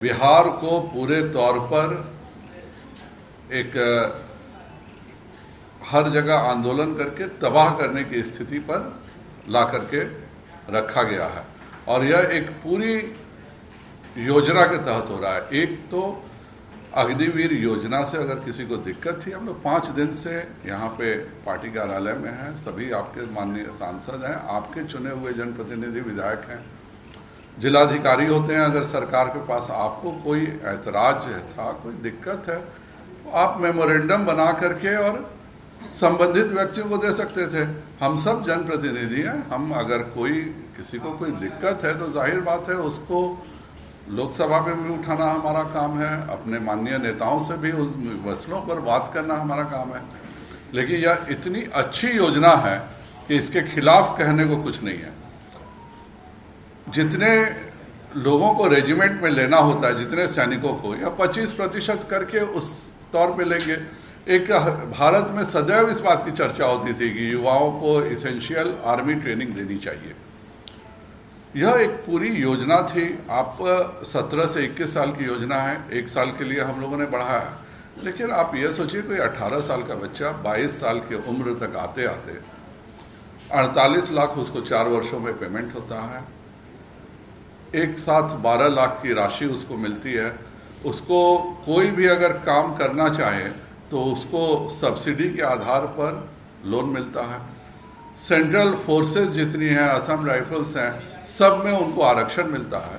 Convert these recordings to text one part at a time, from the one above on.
बिहार को पूरे तौर पर एक हर जगह आंदोलन करके तबाह करने की स्थिति पर ला करके रखा गया है और यह एक पूरी योजना के तहत हो रहा है। एक तो अग्निवीर योजना से अगर किसी को दिक्कत थी, हम लोग 5 दिन से यहाँ पे पार्टी कार्यालय में हैं, सभी आपके माननीय सांसद हैं, आपके चुने हुए जनप्रतिनिधि विधायक हैं, जिलाधिकारी होते हैं। अगर सरकार के पास आपको कोई ऐतराज था, कोई दिक्कत है, तो आप मेमोरेंडम बना करके और संबंधित व्यक्तियों को दे सकते थे। हम सब जनप्रतिनिधि हैं, हम अगर किसी को कोई दिक्कत है तो जाहिर बात है उसको लोकसभा में भी उठाना हमारा काम है, अपने माननीय नेताओं से भी उन मसलों पर बात करना हमारा काम है। लेकिन यह इतनी अच्छी योजना है कि इसके खिलाफ कहने को कुछ नहीं है। जितने लोगों को रेजिमेंट में लेना होता है, जितने सैनिकों को, या 25% करके उस तौर पे लेंगे। एक भारत में सदैव इस बात की चर्चा होती थी कि युवाओं को इसेंशियल आर्मी ट्रेनिंग देनी चाहिए। यह एक पूरी योजना थी। आप 17 से 21 साल की योजना है, 1 साल के लिए हम लोगों ने बढ़ाया है। लेकिन आप ये सोचिए, कोई 18 साल का बच्चा 22 साल की उम्र तक आते आते 48 लाख उसको 4 वर्षों में पेमेंट होता है। एक साथ 12 लाख की राशि उसको मिलती है। उसको कोई भी अगर काम करना चाहे तो उसको सब्सिडी के आधार पर लोन मिलता है। सेंट्रल फोर्सेस जितनी हैं, असम राइफल्स हैं, सब में उनको आरक्षण मिलता है।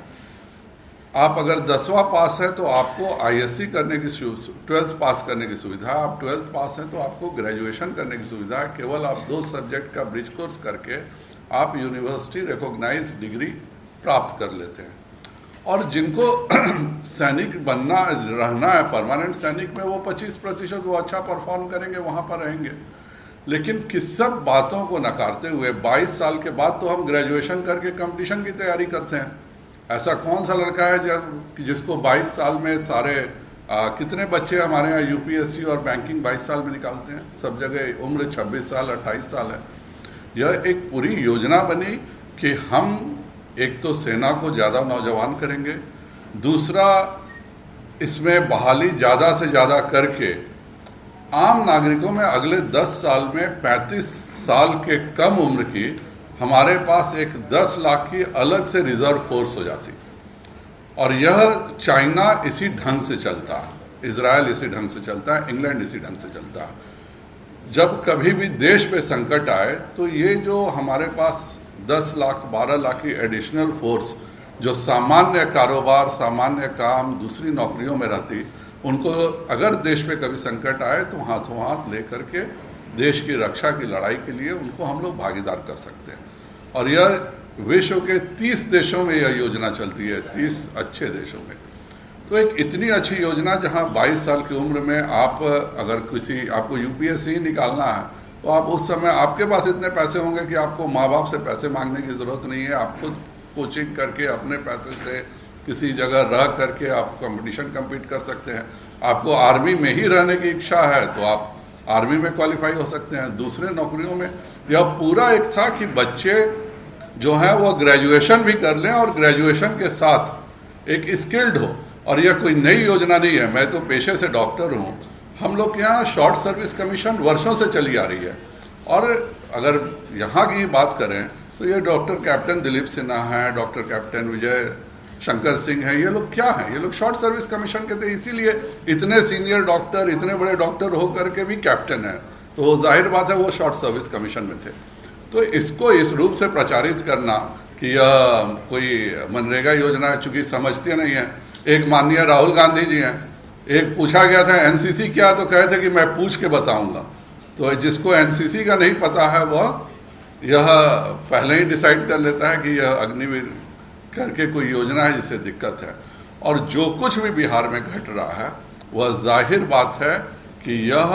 आप अगर 10वां पास है तो आपको आईएससी करने की 12th पास करने की सुविधा है। आप 12th पास हैं तो आपको ग्रेजुएशन करने की सुविधा है। केवल आप 2 सब्जेक्ट का ब्रिज कोर्स करके आप यूनिवर्सिटी रिकॉग्नाइज डिग्री प्राप्त कर लेते हैं। और जिनको सैनिक रहना है, परमानेंट सैनिक में, वो 25% वो अच्छा परफॉर्म करेंगे, वहाँ पर रहेंगे। लेकिन किस सब बातों को नकारते हुए 22 साल के बाद तो हम ग्रेजुएशन करके कंपटीशन की तैयारी करते हैं। ऐसा कौन सा लड़का है जिसको 22 साल में कितने बच्चे हमारे यहाँ यूपीएससी और बैंकिंग 22 साल में निकालते हैं। सब जगह उम्र 26 साल 28 साल है। यह एक पूरी योजना बनी कि हम एक तो सेना को ज़्यादा नौजवान करेंगे, दूसरा इसमें बहाली ज़्यादा से ज़्यादा करके आम नागरिकों में अगले 10 साल में 35 साल के कम उम्र की हमारे पास एक 10 लाख की अलग से रिजर्व फोर्स हो जाती। और यह चाइना इसी ढंग से चलता है, इजराइल इसी ढंग से चलता है, इंग्लैंड इसी ढंग से चलता है। जब कभी भी देश पे संकट आए तो ये जो हमारे पास 10 लाख 12 लाख की एडिशनल फोर्स जो सामान्य कारोबार, सामान्य काम, दूसरी नौकरियों में रहती, उनको अगर देश पे कभी संकट आए तो हाथों हाथ ले करके देश की रक्षा की लड़ाई के लिए उनको हम लोग भागीदार कर सकते हैं। और यह विश्व के 30 देशों में यह योजना चलती है, 30 अच्छे देशों में। तो एक इतनी अच्छी योजना जहां 22 साल की उम्र में आपको यूपीएससी निकालना है तो आप उस समय आपके पास इतने पैसे होंगे कि आपको माँ बाप से पैसे मांगने की ज़रूरत नहीं है। आप खुद कोचिंग करके अपने पैसे से किसी जगह रह करके आप कंपटीशन कम्पीट कर सकते हैं। आपको आर्मी में ही रहने की इच्छा है तो आप आर्मी में क्वालिफाई हो सकते हैं। दूसरे नौकरियों में यह पूरा एक था कि बच्चे जो हैं वो ग्रेजुएशन भी कर लें और ग्रेजुएशन के साथ एक स्किल्ड हो। और यह कोई नई योजना नहीं है। मैं तो पेशे से डॉक्टर हूँ। हम लोग के यहाँ शॉर्ट सर्विस कमीशन वर्षों से चली आ रही है। और अगर यहाँ की बात करें तो ये डॉक्टर कैप्टन दिलीप सिन्हा हैं, डॉक्टर कैप्टन विजय शंकर सिंह हैं, ये लोग क्या हैं? ये लोग शॉर्ट सर्विस कमीशन के थे, इसीलिए इतने सीनियर डॉक्टर, इतने बड़े डॉक्टर होकर के भी कैप्टन हैं। तो जाहिर बात है वो शॉर्ट सर्विस कमीशन में थे। तो इसको इस रूप से प्रचारित करना कि यह कोई मनरेगा योजना है, चूँकि समझते नहीं है। एक माननीय राहुल गांधी जी हैं, एक पूछा गया था एनसीसी क्या, तो कहे थे कि मैं पूछ के बताऊंगा। तो जिसको एनसीसी का नहीं पता है वह यह पहले ही डिसाइड कर लेता है कि यह अग्निवीर करके कोई योजना है जिससे दिक्कत है। और जो कुछ भी बिहार में घट रहा है वह जाहिर बात है कि यह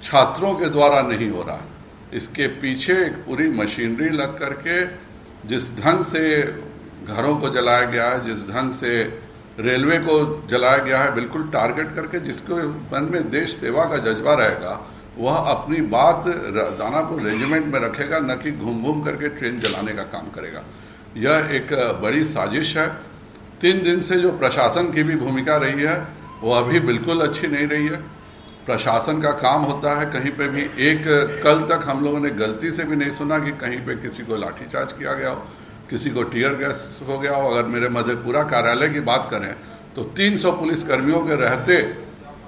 छात्रों के द्वारा नहीं हो रहा। इसके पीछे एक पूरी मशीनरी लग करके जिस ढंग से घरों को जलाया गया है, जिस ढंग से रेलवे को जलाया गया है, बिल्कुल टारगेट करके, जिसको मन में देश सेवा का जज्बा रहेगा वह अपनी बात दानापुर रेजिमेंट में रखेगा, न कि घूम घूम करके ट्रेन जलाने का काम करेगा। यह एक बड़ी साजिश है। 3 दिन से जो प्रशासन की भी भूमिका रही है वो अभी बिल्कुल अच्छी नहीं रही है। प्रशासन का काम होता है कहीं पे भी, एक कल तक हम लोगों ने गलती से भी नहीं सुना कि कहीं पे किसी को लाठीचार्ज किया गया हो, किसी को टीयर गैस हो गया हो। अगर मेरे मधेपुरा कार्यालय की बात करें तो 300 पुलिस कर्मियों के रहते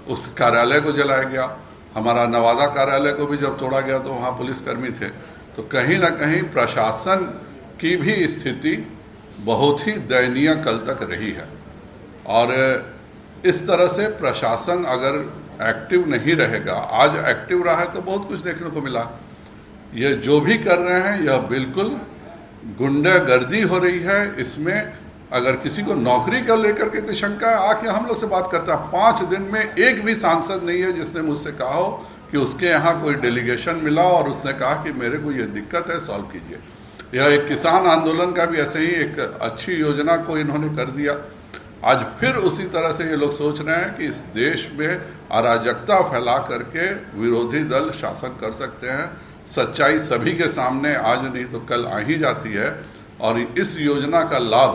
उस कार्यालय को जलाया गया। हमारा नवादा कार्यालय को भी जब तोड़ा गया तो वहाँ पुलिसकर्मी थे। तो कहीं ना कहीं प्रशासन की भी स्थिति बहुत ही दयनीय कल तक रही है। और इस तरह से प्रशासन अगर एक्टिव नहीं रहेगा, आज एक्टिव रहा है तो बहुत कुछ देखने को मिला। ये जो भी कर रहे हैं यह बिल्कुल गुंडागर्दी हो रही है। इसमें अगर किसी को नौकरी को लेकर के कोई शंका है, आके हम लोग से बात करता है। 5 दिन में एक भी सांसद नहीं है जिसने मुझसे कहा हो कि उसके यहाँ कोई डेलीगेशन मिला और उसने कहा कि मेरे को ये दिक्कत है, सॉल्व कीजिए। यह एक किसान आंदोलन का भी ऐसे ही एक अच्छी योजना को इन्होंने कर दिया। आज फिर उसी तरह से ये लोग सोच रहे हैं कि इस देश में अराजकता फैला करके विरोधी दल शासन कर सकते हैं। सच्चाई सभी के सामने आज नहीं तो कल आ ही जाती है। और इस योजना का लाभ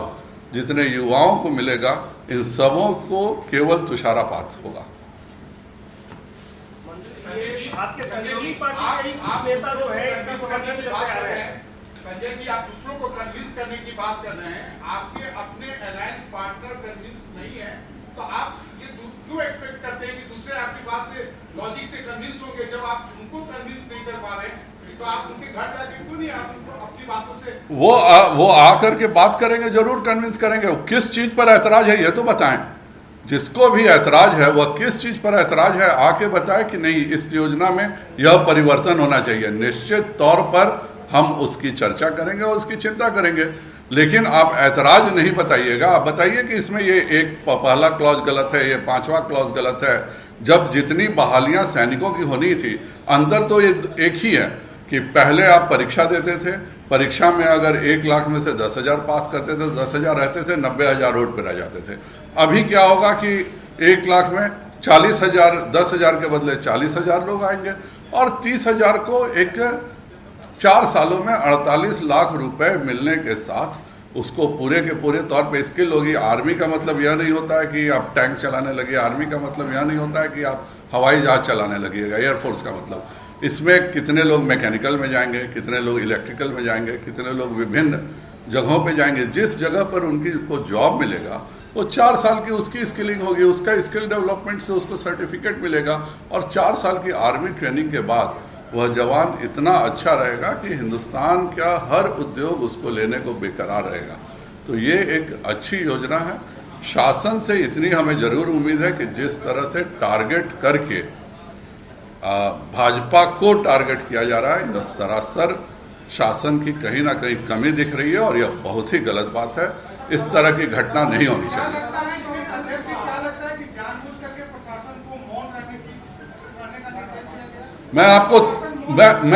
जितने युवाओं को मिलेगा, इन सबों को केवल तुषारापात होगा। आपके सहयोगी पार्टी के कुछ नेता जो है इसका समर्थन करते आ रहे हैं। संजय जी, आप दूसरों को कन्विंस करने की बात कर रहे हैं, आपके अपने अलायंस पार्टनर कन्विंस नहीं है, तो आप ये क्यों एक्सपेक्ट करते हैं कि दूसरे आपकी बात से लॉजिक से कन्विंस होंगे? जब आप उनको कन्विंस नहीं कर पा रहे तो आप उनके घर जाके क्यों नहीं आप उनको अपनी बातों से वो आकर के बात करेंगे, जरूर कन्विंस करेंगे। वो किस चीज पर ऐतराज है ये तो बताएं। जिसको भी ऐतराज है वह किस चीज पर ऐतराज है आके बताए कि नहीं इस योजना में यह परिवर्तन होना चाहिए। निश्चित तौर पर हम उसकी चर्चा करेंगे और उसकी चिंता करेंगे, लेकिन आप ऐतराज नहीं बताइएगा। आप बताइए कि इसमें ये एक पहला क्लॉज गलत है, ये 5वां क्लॉज गलत है। जब जितनी बहालियां सैनिकों की होनी थी, अंतर तो ये एक ही है कि पहले आप परीक्षा देते थे, परीक्षा में अगर 1 लाख में से 10,000 पास करते थे तो 10,000 रहते थे, 90,000 रोड पर रह जाते थे। अभी क्या होगा कि 1 लाख में 40,000, 10,000 के बदले 40,000 लोग आएंगे और 30,000 को एक 4 सालों में 48 लाख रुपए मिलने के साथ उसको पूरे के पूरे तौर पे स्किल होगी। आर्मी का मतलब यह नहीं होता है कि आप टैंक चलाने लगे, आर्मी का मतलब यह नहीं होता है कि आप हवाई जहाज चलाने लगिएगा, एयरफोर्स का मतलब। इसमें कितने लोग मैकेनिकल में जाएंगे, कितने लोग इलेक्ट्रिकल में जाएंगे, कितने लोग विभिन्न जगहों पे जाएंगे। जिस जगह पर उनकी को जॉब मिलेगा वो 4 साल की उसकी स्किलिंग होगी, उसका स्किल डेवलपमेंट से उसको सर्टिफिकेट मिलेगा और 4 साल की आर्मी ट्रेनिंग के बाद वह जवान इतना अच्छा रहेगा कि हिंदुस्तान का हर उद्योग उसको लेने को बेकरार रहेगा। तो ये एक अच्छी योजना है। शासन से इतनी हमें जरूर उम्मीद है कि जिस तरह से टारगेट करके भाजपा को टारगेट किया जा रहा है, यह सरासर शासन की कहीं ना कहीं कमी दिख रही है और यह बहुत ही गलत बात है। इस तरह की घटना नहीं होनी चाहिए। मैं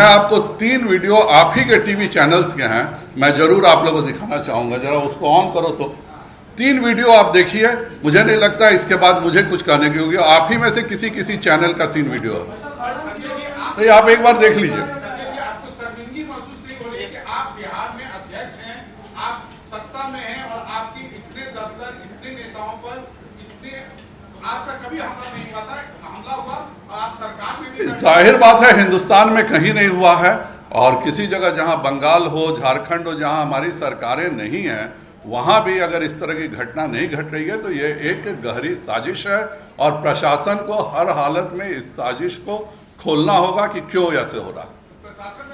आपको 3 वीडियो आप ही के टीवी चैनल्स के हैं, मैं जरूर आप लोगों को दिखाना चाहूंगा। जरा उसको ऑन करो तो 3 वीडियो आप देखिए। मुझे नहीं लगता इसके बाद मुझे कुछ कहने की होगी। आप ही में से किसी चैनल का 3 वीडियो है, तो आप एक बार देख लीजिए। आपको शर्मिंदगी महसूस नहीं हो रही है कि आप बिहार में अध्यक्ष हैं, आप सत्ता में हैं और आपके इतने दफ्तर, इतने नेताओं पर इतने आज तक कभी हमला नहीं हुआ था, हमला हुआ और आप सरकार में भी। जाहिर बात है हिंदुस्तान में कहीं नहीं हुआ है और किसी जगह जहां बंगाल हो, झारखंड हो, जहां हमारी सरकारें नहीं हैं, वहां भी अगर इस तरह की घटना नहीं घट रही है तो ये एक गहरी साजिश है और प्रशासन को हर हालत में इस साजिश को खोलना होगा कि क्यों ऐसे हो रहा।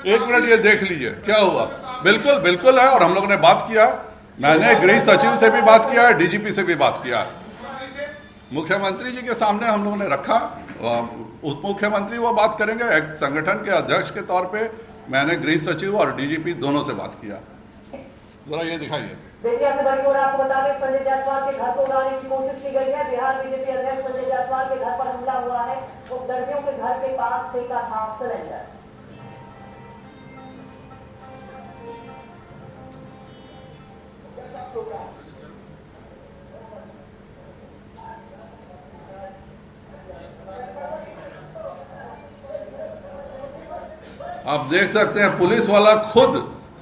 1 मिनट ये देख लीजिए क्या हुआ। बिल्कुल बिल्कुल है और हम लोग ने बात किया, मैंने गृह सचिव से भी बात किया है, डीजीपी से भी बात किया है। मुख्यमंत्री जी के सामने हम लोगों ने रखा, उप मुख्यमंत्री वो बात करेंगे। एक संगठन के अध्यक्ष के तौर पे मैंने गृह सचिव और डीजीपी दोनों से बात किया। जरा ये दिखाइए। बेतिया से बड़ी खबर आपको बता दें, संजय जायसवाल के घर को उड़ाने की कोशिश की गई है। बिहार बीजेपी अध्यक्ष संजय जायसवाल के घर पर हमला हुआ है। उपद्रवियों के घर के पास फेंका था सिलेंडर। आप देख सकते हैं पुलिस वाला खुद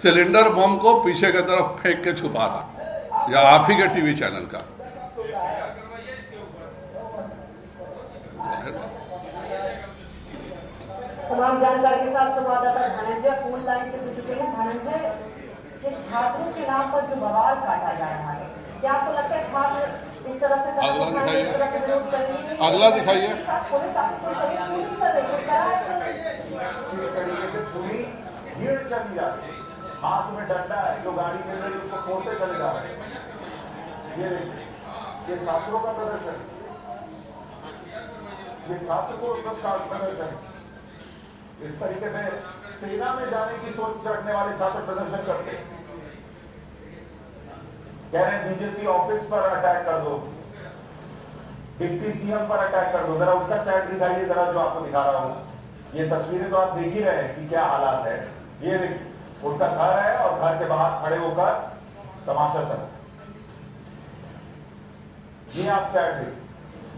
सिलेंडर बम को पीछे की तरफ फेंक के छुपा रहा। या आप ही के टीवी चैनल का। तमाम जानकारी के साथ संवाददाता धनंजय फोन लाइन से जुड़ चुके हैं। धनंजय, ये छात्रों के नाम पर जो बवाल काटा जा रहा है, क्या आपको लगता है छात्र इस तरह से अगला दिखाइए, विरोध करेंगे? अगला दिखाइए। पुलिस आपको कोई तरीके नहीं कर रही है, पूरी भीड़ चली जा रही है, हाथ में डंडा है, जो गाड़ी मिल रही है उसको फोड़ते चले जा रहे हैं। ये छात्रों का प्रदर्शन, ये छात्र को का प्रदर्शन। इस तरीके से सेना में जाने की सोच चढ़ने वाले छात्र प्रदर्शन करते हैं। कह रहे हैं बीजेपी ऑफिस पर अटैक कर दो, डिप्टी सीएम पर अटैक कर दो। जरा उसका चैट दिखाइए, जरा जो आपको दिखा रहा हूं। ये तस्वीरें तो आप देख ही रहे हैं कि क्या हालात है। ये देखिए, उनका घर है और घर के बाहर खड़े होकर तमाशा चल। ये आप चैट देखिए,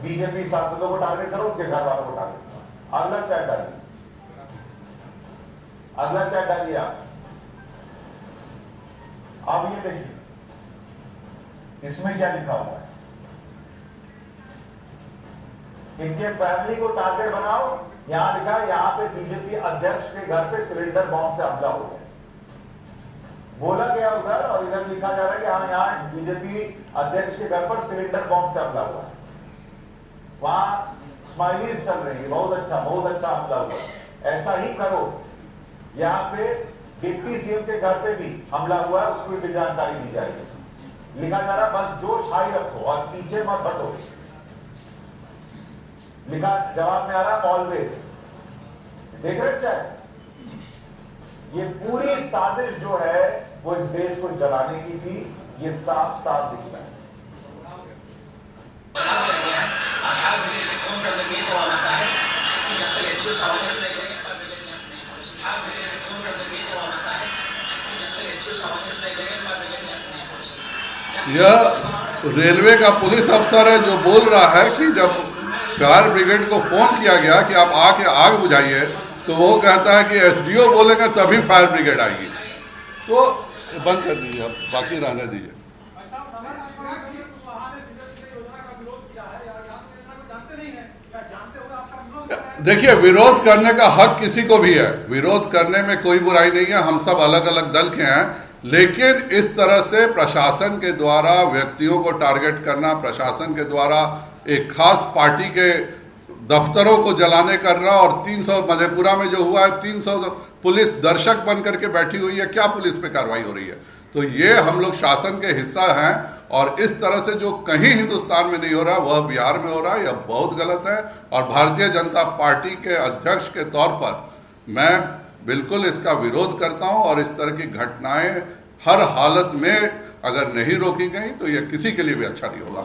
बीजेपी सांसदों को टारगेट करो, उनके घर वालों को टारगेट करो। अगला चैट डालिए, अगला चैट डालिए आप। अब ये देखिए, इसमें क्या लिखा हुआ है, इनके फैमिली को टारगेट बनाओ। यहां लिखा है, यहां पे बीजेपी अध्यक्ष के घर पे सिलेंडर बॉम्ब से हमला हो गया, बोला गया उधर, और इधर लिखा जा रहा है कि हाँ, यहां बीजेपी अध्यक्ष के घर पर सिलेंडर बॉम्ब से हमला हुआ है। वहां स्माइलीज चल रही है, बहुत अच्छा हमला हुआ। ऐसा ही करो, यहां पे डिप्टी सीएम के घर पे भी हमला हुआ है, उसको भी जानकारी दी जाएगी। लिखा जा रहा है, बस जोश हाई रखो और पीछे मत हटो। लिखा जवाब में आ रहा ऑलवेज। देख रहे चैट, ये पूरी साजिश जो है वो इस देश को जलाने की थी, ये साफ साफ दिखता है। यह रेलवे का पुलिस अफसर है जो बोल रहा है कि जब फायर ब्रिगेड को फोन किया गया कि आप आके आग बुझाइए, तो वो कहता है कि एसडीओ बोलेगा तभी फायर ब्रिगेड आएगी। तो बंद कर दीजिए, अब बाकी रहने दीजिए। देखिए, विरोध करने का हक किसी को भी है, विरोध करने में कोई बुराई नहीं है। हम सब अलग अलग दल के हैं, लेकिन इस तरह से प्रशासन के द्वारा व्यक्तियों को टारगेट करना, प्रशासन के द्वारा एक खास पार्टी के दफ्तरों को जलाने करना, और 300 मधेपुरा में जो हुआ है, 300 पुलिस दर्शक बन करके बैठी हुई है, क्या पुलिस पे कार्रवाई हो रही है? तो ये हम लोग शासन के हिस्सा हैं, और इस तरह से जो कहीं हिंदुस्तान में नहीं हो रहा वह बिहार में हो रहा है। यह बहुत गलत है, और भारतीय जनता पार्टी के अध्यक्ष के तौर पर मैं बिल्कुल इसका विरोध करता हूं, और इस तरह की घटनाएं हर हालत में अगर नहीं रोकी गई तो यह किसी के लिए भी अच्छा नहीं होगा।